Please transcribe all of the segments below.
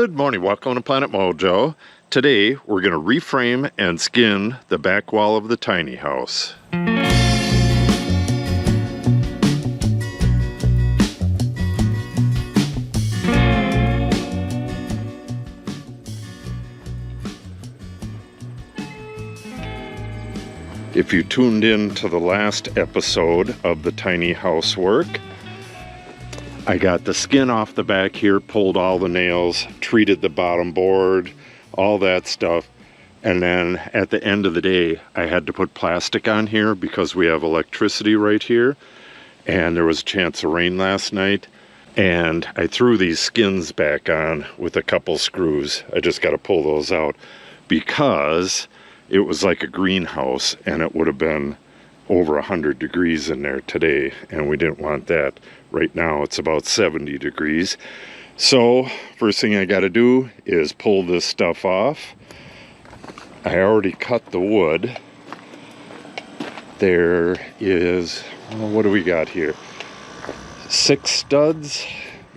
Good morning, welcome to Planet Mojo. Today we're going to reframe and skin the back wall of the tiny house. If you tuned in to the last episode of the tiny house work, I got the skin off the back here, pulled all the nails, treated the bottom board, all that stuff. And then at the end of the day, I had to put plastic on here because we have electricity right here. And there was a chance of rain last night. And I threw these skins back on with a couple screws. I just got to pull those out because it was like a greenhouse and it would have been over 100 degrees in there today. And we didn't want that. Right now it's about 70 degrees. So first thing I got to do is pull this stuff off. I already cut the wood. There is, well, what do we got here? 6 studs.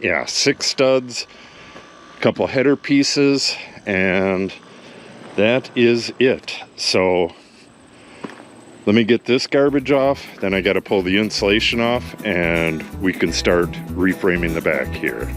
Yeah, 6 studs. A couple header pieces, and that is it. So let me get this garbage off, then I got to pull the insulation off, and we can start reframing the back here.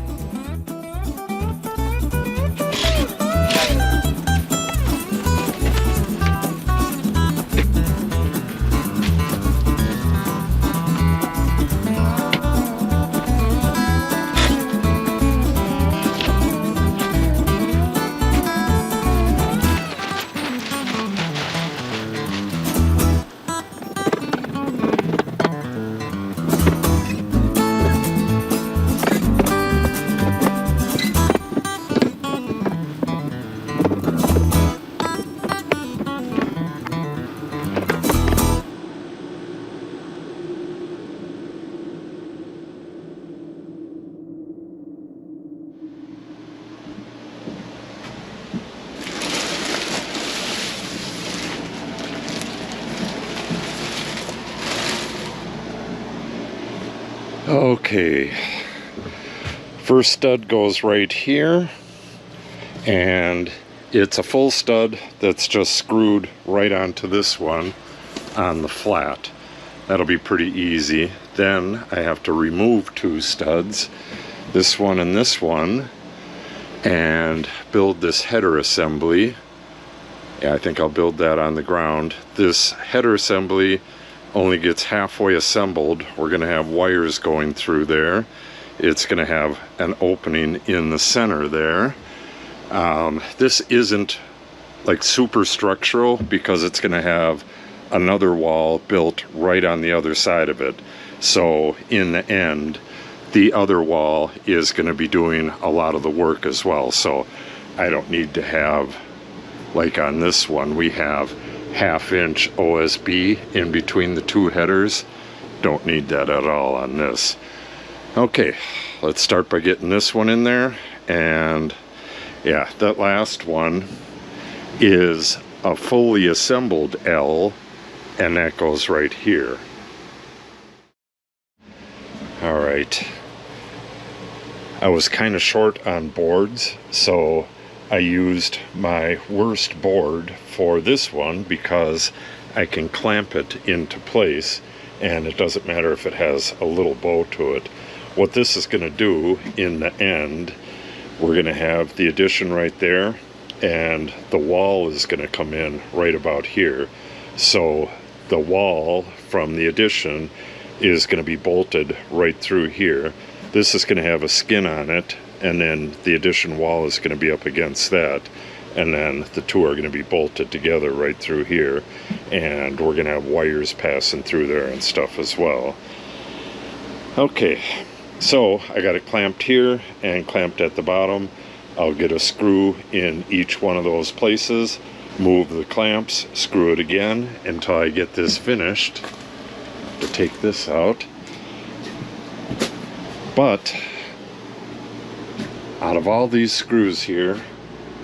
Okay, first stud goes right here, and it's a full stud that's just screwed right onto this one on the flat. That'll be pretty easy. Then I have to remove 2 studs, this one and this one, and build this header assembly. Yeah, I think I'll build that on the ground. This header assembly only gets halfway assembled. We're going to have wires going through there. It's going to have an opening in the center there. This isn't like super structural because it's going to have another wall built right on the other side of it. So in the end, the other wall is going to be doing a lot of the work as well. So I don't need to have, like on this one, we have 1/2-inch OSB in between the 2 headers. Don't need that at all on this. Okay, let's start by getting this one in there. And yeah, that last one is a fully assembled L, and that goes right here. All right, I was kind of short on boards, so I used my worst board for this one because I can clamp it into place and it doesn't matter if it has a little bow to it. What this is going to do in the end, we're going to have the addition right there, and the wall is going to come in right about here. So the wall from the addition is going to be bolted right through here. This is going to have a skin on it, and then the addition wall is going to be up against that, and then the 2 are going to be bolted together right through here, and we're going to have wires passing through there and stuff as well. Okay, so I got it clamped here and clamped at the bottom. I'll get a screw in each one of those places, move the clamps, screw it again until I get this finished. To take this out, but out of all these screws here,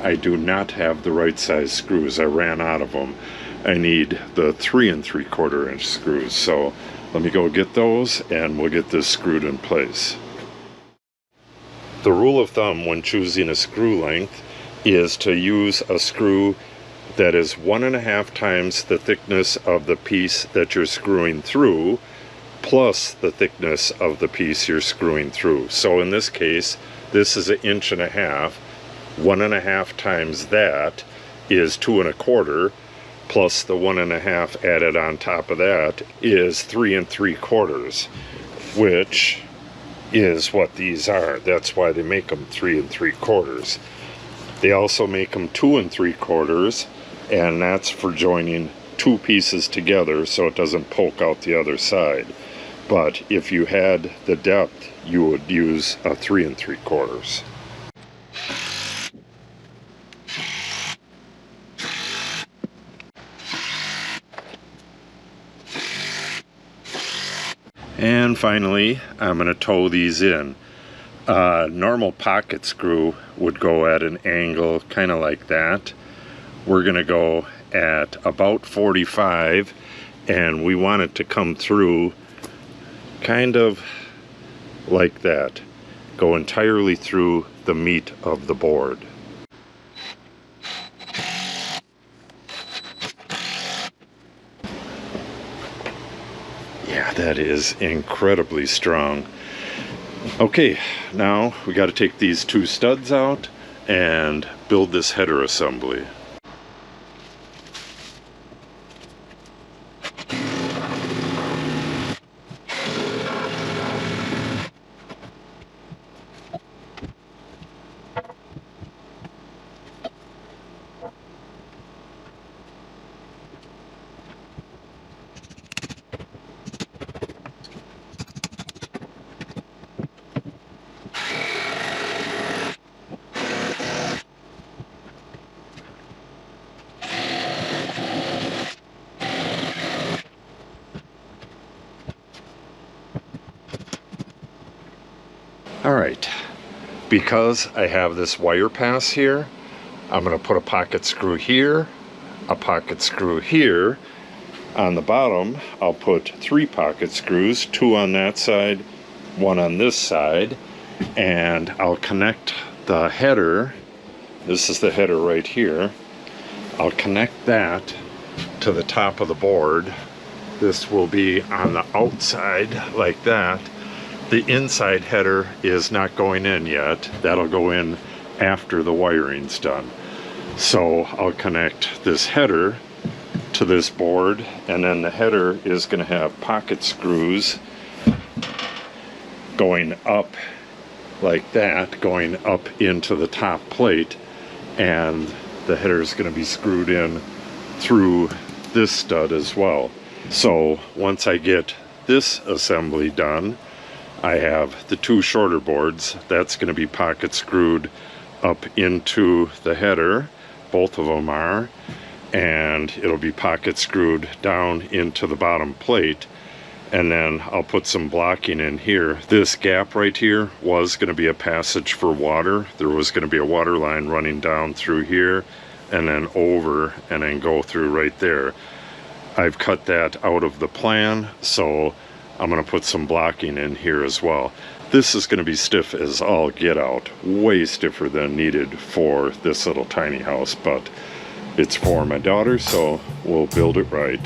I do not have the right size screws. I ran out of them. I need the 3 3/4 inch screws. So let me go get those and we'll get this screwed in place. The rule of thumb when choosing a screw length is to use a screw that is 1.5 times the thickness of the piece that you're screwing through, plus the thickness of the piece you're screwing through. So in this case, this is 1.5 inches. 1.5 times that is 2.25, plus the 1.5 added on top of that is 3 3/4, which is what these are. That's why they make them 3 3/4. They also make them 2 3/4, and that's for joining two pieces together so it doesn't poke out the other side. But if you had the depth, you would use a 3 3/4. And finally, I'm going to toe these in. A normal pocket screw would go at an angle kind of like that. We're going to go at about 45, and we want it to come through kind of like that. Go entirely through the meat of the board. Yeah, that is incredibly strong. Okay, now we got to take these two studs out and build this header assembly. Alright, because I have this wire pass here, I'm going to put a pocket screw here, a pocket screw here. On the bottom, I'll put 3 pocket screws, 2 on that side, 1 on this side, and I'll connect the header. This is the header right here. I'll connect that to the top of the board. This will be on the outside like that. The inside header is not going in yet. That'll go in after the wiring's done. So I'll connect this header to this board, and then the header is going to have pocket screws going up like that, going up into the top plate, and the header is going to be screwed in through this stud as well. So once I get this assembly done, I have the 2 shorter boards. That's going to be pocket screwed up into the header. Both of them are. And it'll be pocket screwed down into the bottom plate. And then I'll put some blocking in here. This gap right here was going to be a passage for water. There was going to be a water line running down through here and then over and then go through right there. I've cut that out of the plan, so I'm going to put some blocking in here as well. This is going to be stiff as all get out, way stiffer than needed for this little tiny house, but it's for my daughter, so we'll build it right.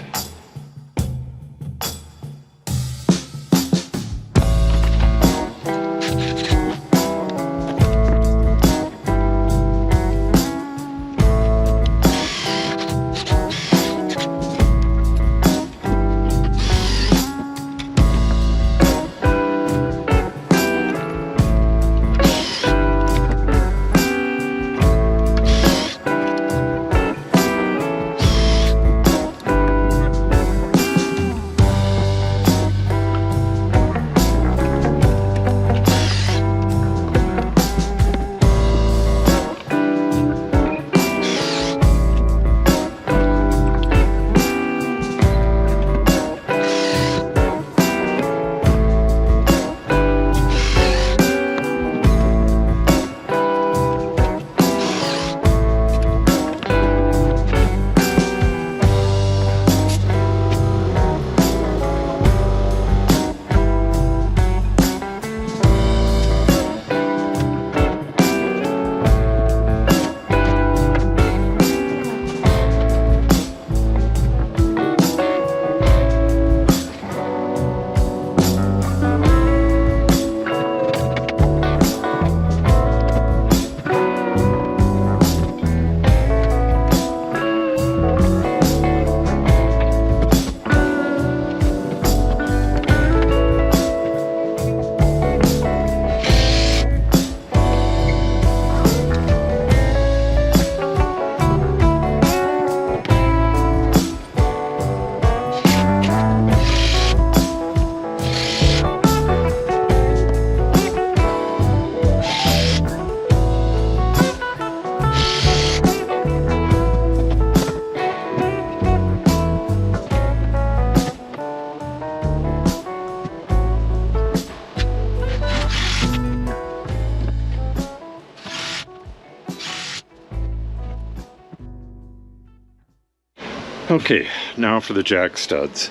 Okay, now for the jack studs.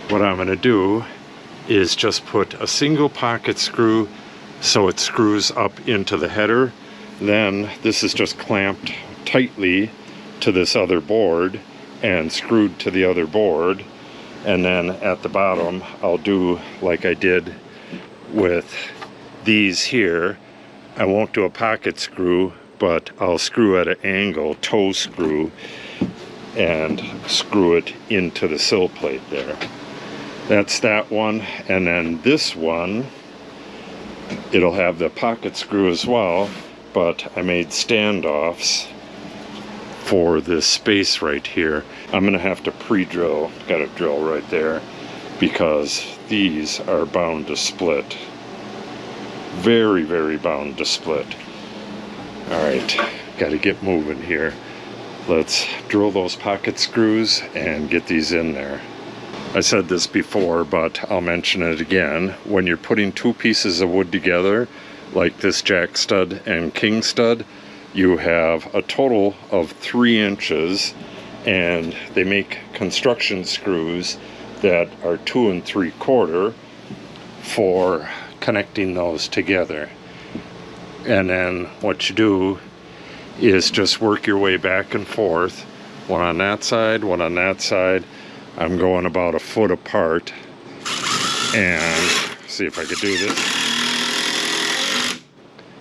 What I'm going to do is just put a single pocket screw so it screws up into the header. Then this is just clamped tightly to this other board and screwed to the other board. And then at the bottom I'll do like I did with these here. I won't do a pocket screw, but I'll screw at an angle, toe screw, and screw it into the sill plate there. That's that one. And then this one, it'll have the pocket screw as well, but I made standoffs for this space right here. I'm gonna have to pre-drill, got a drill right there, because these are bound to split. Very, very bound to split. All right, gotta get moving here. Let's drill those pocket screws and get these in there. I said this before, but I'll mention it again. When you're putting two pieces of wood together, like this jack stud and king stud, you have a total of 3 inches, and they make construction screws that are 2 3/4 for connecting those together. And then what you do is just work your way back and forth, one on that side, one on that side. I'm going about 1 foot apart, and see if I could do this.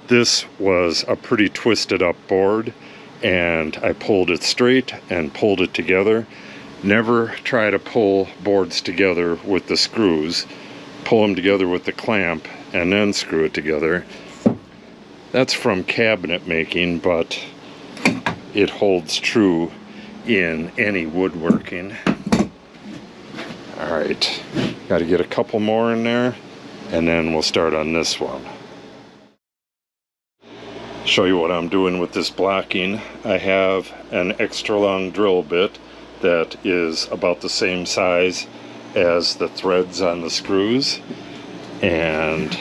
This was a pretty twisted up board, and I pulled it straight and pulled it together. Never try to pull boards together with the screws. Pull them together with the clamp and then screw it together. That's from cabinet making, but it holds true in any woodworking. All right, got to get a couple more in there, and then we'll start on this one. Show you what I'm doing with this blocking. I have an extra long drill bit that is about the same size as the threads on the screws, and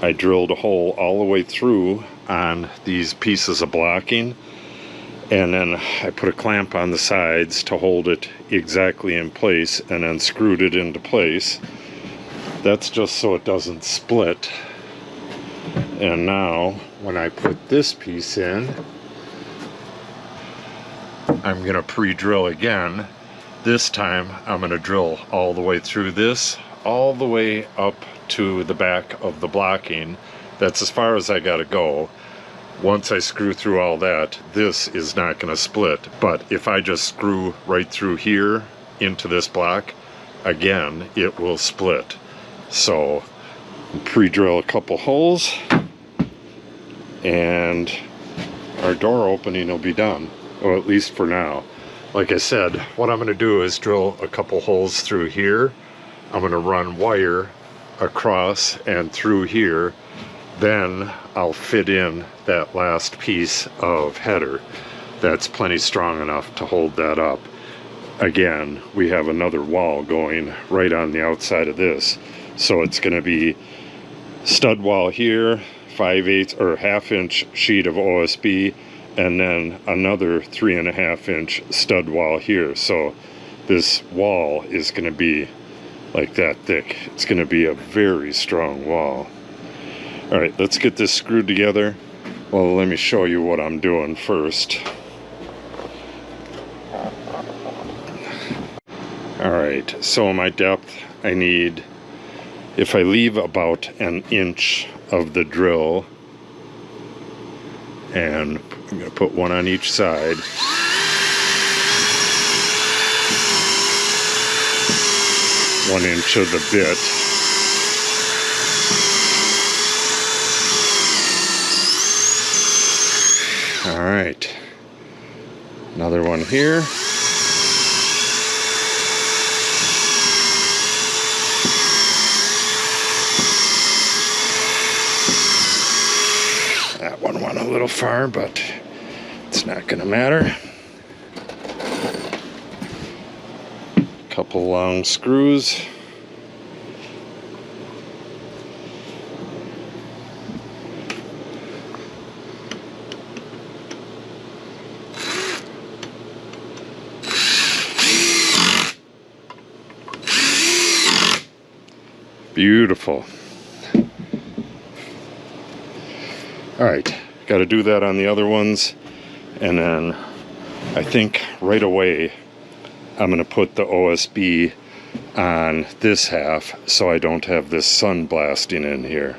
I drilled a hole all the way through on these pieces of blocking, and then I put a clamp on the sides to hold it exactly in place, and then screwed it into place. That's just so it doesn't split. And now when I put this piece in, I'm going to pre-drill again. This time I'm going to drill all the way through this, all the way up to the back of the blocking. That's as far as I got to go. Once I screw through all that, this is not going to split. But if I just screw right through here into this block, again, it will split. So pre-drill a couple holes, and our door opening will be done, or at least for now. Like I said, what I'm going to do is drill a couple holes through here. I'm going to run wire across and through here. Then I'll fit in that last piece of header. That's plenty strong enough to hold that up. Again, we have another wall going right on the outside of this. So it's going to be stud wall here, 5/8 or 1/2 inch sheet of OSB, and then another 3.5 inch stud wall here. So this wall is going to be like that thick. It's going to be a very strong wall. All right, let's get this screwed together. Well, let me show you what I'm doing first. All right, so my depth, I need, if I leave about 1 inch of the drill, and I'm going to put one on each side. One inch of the bit. All right, another one here. That one went a little far, but it's not going to matter. Couple long screws. Beautiful. Alright, got to do that on the other ones, and then I think right away I'm going to put the OSB on this half so I don't have this sun blasting in here.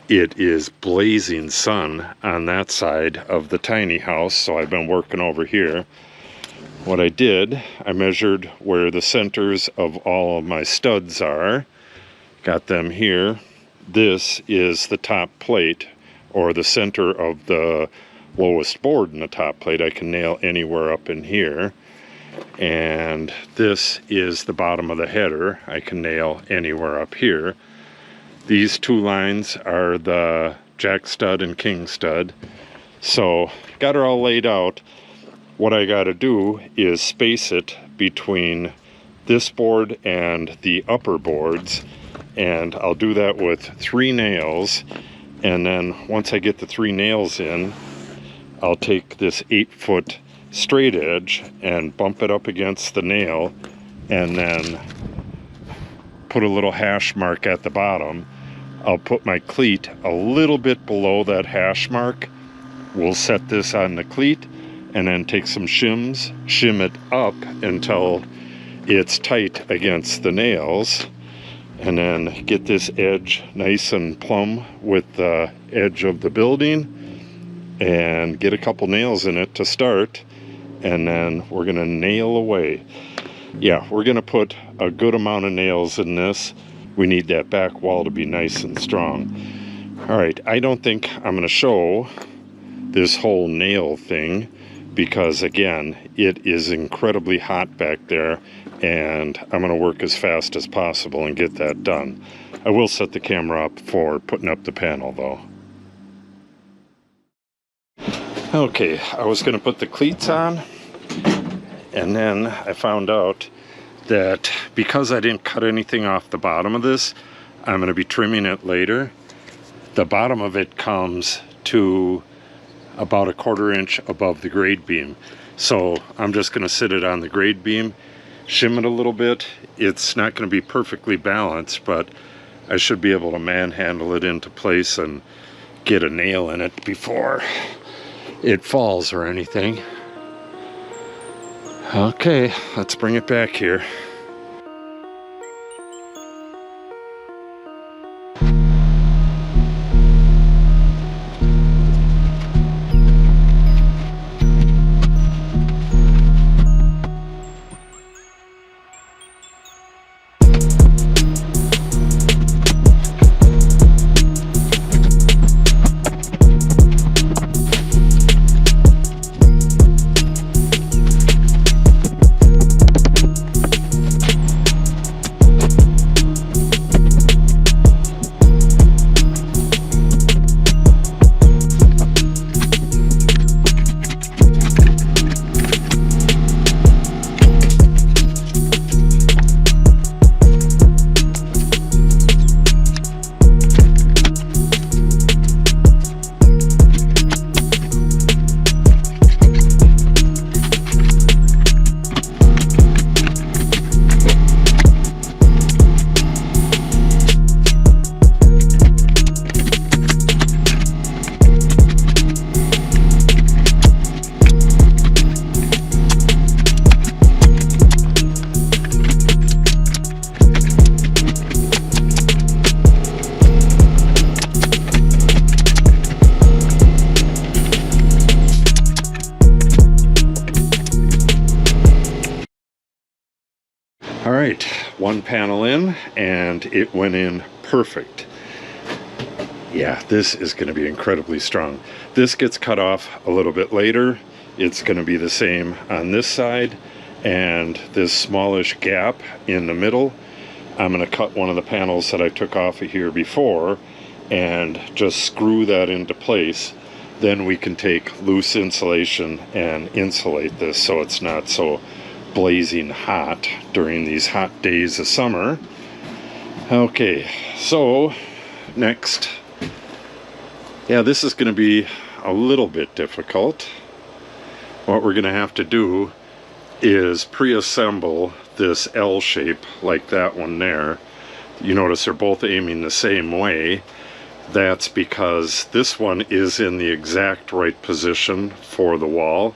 It is blazing sun on that side of the tiny house, so I've been working over here. What I did, I measured where the centers of all of my studs are, got them here. This is the top plate, or the center of the lowest board in the top plate. I can nail anywhere up in here. And this is the bottom of the header. I can nail anywhere up here. These two lines are the jack stud and king stud. So got her all laid out. What I got to do is space it between this board and the upper boards, and I'll do that with 3 nails. And then once I get the 3 nails in, I'll take this 8-foot straight edge and bump it up against the nail, and then put a little hash mark at the bottom. I'll put my cleat a little bit below that hash mark. We'll set this on the cleat and then take some shims, shim it up until it's tight against the nails, and then get this edge nice and plumb with the edge of the building, and get a couple nails in it to start, and then we're gonna nail away. Yeah, we're gonna put a good amount of nails in this. We need that back wall to be nice and strong. All right, I don't think I'm gonna show this whole nail thing because, again, it is incredibly hot back there, and I'm gonna work as fast as possible and get that done. I will set the camera up for putting up the panel though. Okay, I was gonna put the cleats on, and then I found out that because I didn't cut anything off the bottom of this, I'm going to be trimming it later. The bottom of it comes to about 1/4 inch above the grade beam. So I'm just going to sit it on the grade beam, shim it a little bit. It's not going to be perfectly balanced, but I should be able to manhandle it into place and get a nail in it before it falls or anything. Okay, let's bring it back here. All right, one panel in, and it went in perfect. Yeah, this is going to be incredibly strong. This gets cut off a little bit later. It's going to be the same on this side, and this smallish gap in the middle, I'm going to cut one of the panels that I took off of here before and just screw that into place. Then we can take loose insulation and insulate this so it's not so blazing hot during these hot days of summer. Okay, so next, yeah, this is going to be a little bit difficult. What we're going to have to do is pre-assemble this L shape like that one there. You notice they're both aiming the same way. That's because this one is in the exact right position for the wall.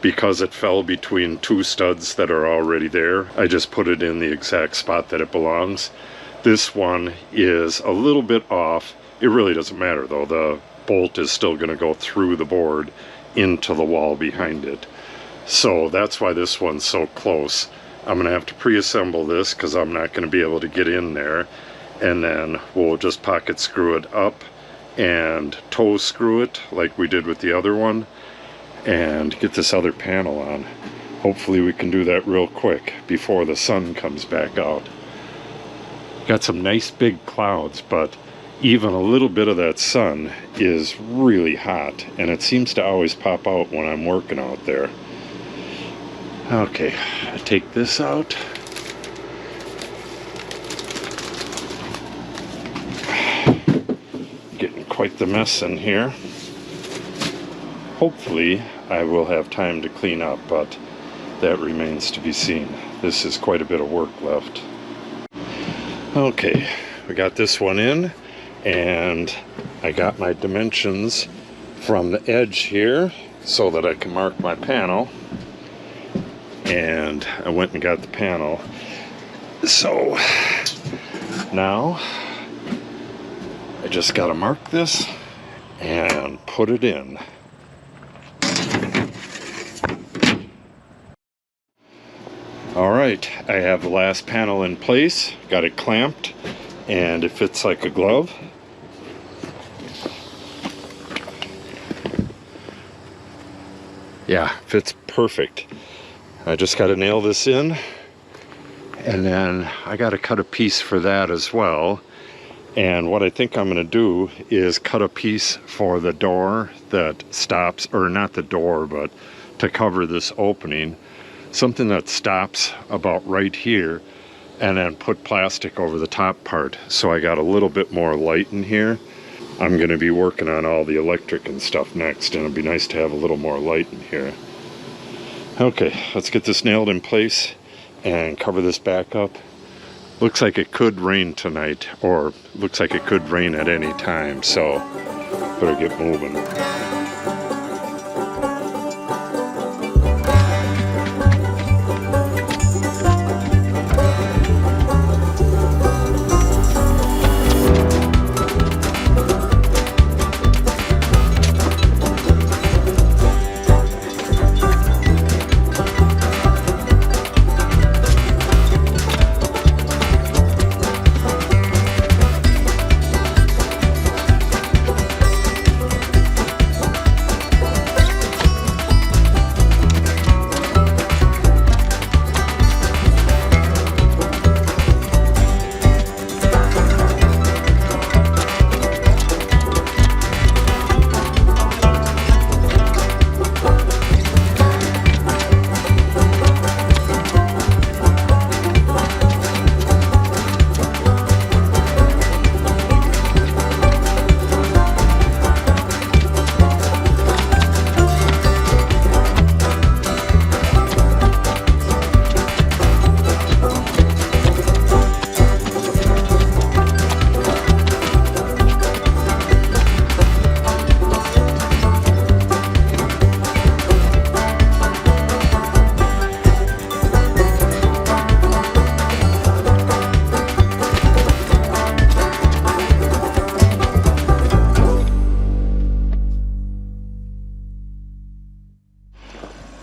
Because it fell between two studs that are already there, I just put it in the exact spot that it belongs. This one is a little bit off. It really doesn't matter though. The bolt is still going to go through the board into the wall behind it. So that's why this one's so close. I'm going to have to pre-assemble this because I'm not going to be able to get in there. And then we'll just pocket screw it up and toe screw it like we did with the other one and get this other panel on. Hopefully we can do that real quick before the sun comes back out. Got some nice big clouds, but even a little bit of that sun is really hot, and it seems to always pop out when I'm working out there. Okay, I take this out. Getting quite the mess in here. Hopefully I will have time to clean up, but that remains to be seen. This is quite a bit of work left. Okay, we got this one in, and I got my dimensions from the edge here so that I can mark my panel. And I went and got the panel. So now I just got to mark this and put it in. Alright, I have the last panel in place, got it clamped, and it fits like a glove. Yeah, fits perfect. I just got to nail this in, and then I got to cut a piece for that as well. And what I think I'm going to do is cut a piece for the door that stops, or not the door, but to cover this opening. Something that stops about right here, and then put plastic over the top part so I got a little bit more light in here. I'm going to be working on all the electric and stuff next, and it'd be nice to have a little more light in here. Okay, let's get this nailed in place and cover this back up. Looks like it could rain tonight, or looks like it could rain at any time, so better get moving.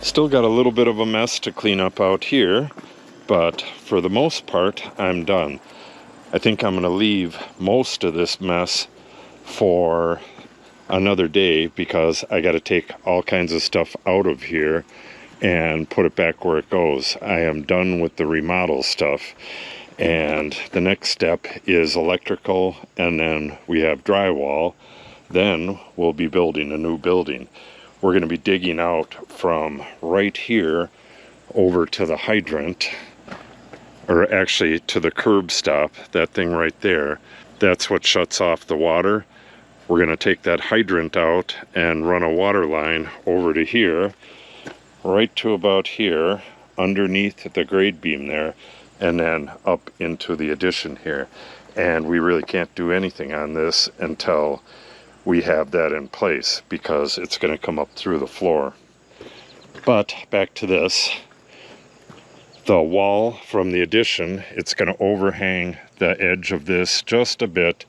Still got a little bit of a mess to clean up out here, but for the most part, I'm done. I think I'm going to leave most of this mess for another day because I got to take all kinds of stuff out of here and put it back where it goes. I am done with the remodel stuff, and the next step is electrical, and then we have drywall. Then we'll be building a new building. We're going to be digging out from right here over to the hydrant, or actually to the curb stop, that thing right there. That's what shuts off the water. We're going to take that hydrant out and run a water line over to here, right to about here, underneath the grade beam there and then up into the addition here. And we really can't do anything on this until we have that in place, because it's going to come up through the floor. But back to this. The wall from the addition, it's going to overhang the edge of this just a bit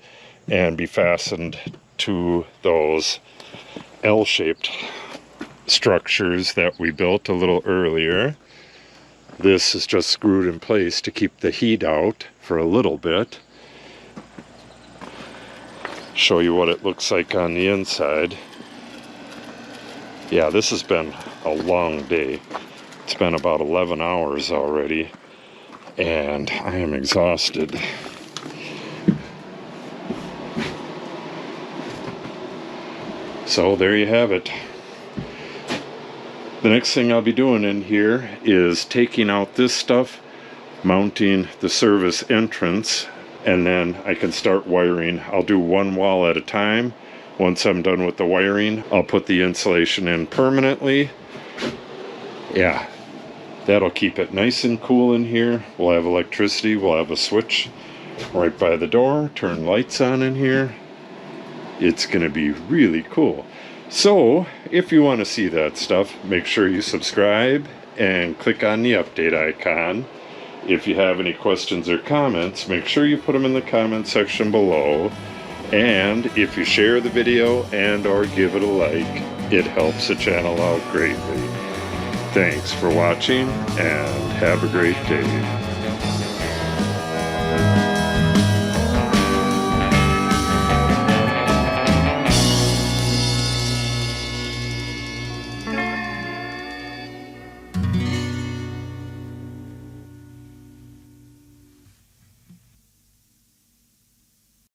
and be fastened to those L-shaped structures that we built a little earlier. This is just screwed in place to keep the heat out for a little bit. Show you what it looks like on the inside. Yeah, this has been a long day. It's been about 11 hours already, and I am exhausted. So there you have it. The next thing I'll be doing in here is taking out this stuff, mounting the service entrance, and then I can start wiring. I'll do one wall at a time. Once I'm done with the wiring, I'll put the insulation in permanently. Yeah, that'll keep it nice and cool in here. We'll have electricity, we'll have a switch right by the door, turn lights on in here. It's gonna be really cool. So if you want to see that stuff, make sure you subscribe and click on the update icon. If you have any questions or comments, make sure you put them in the comment section below. And if you share the video and or give it a like, it helps the channel out greatly. Thanks for watching and have a great day.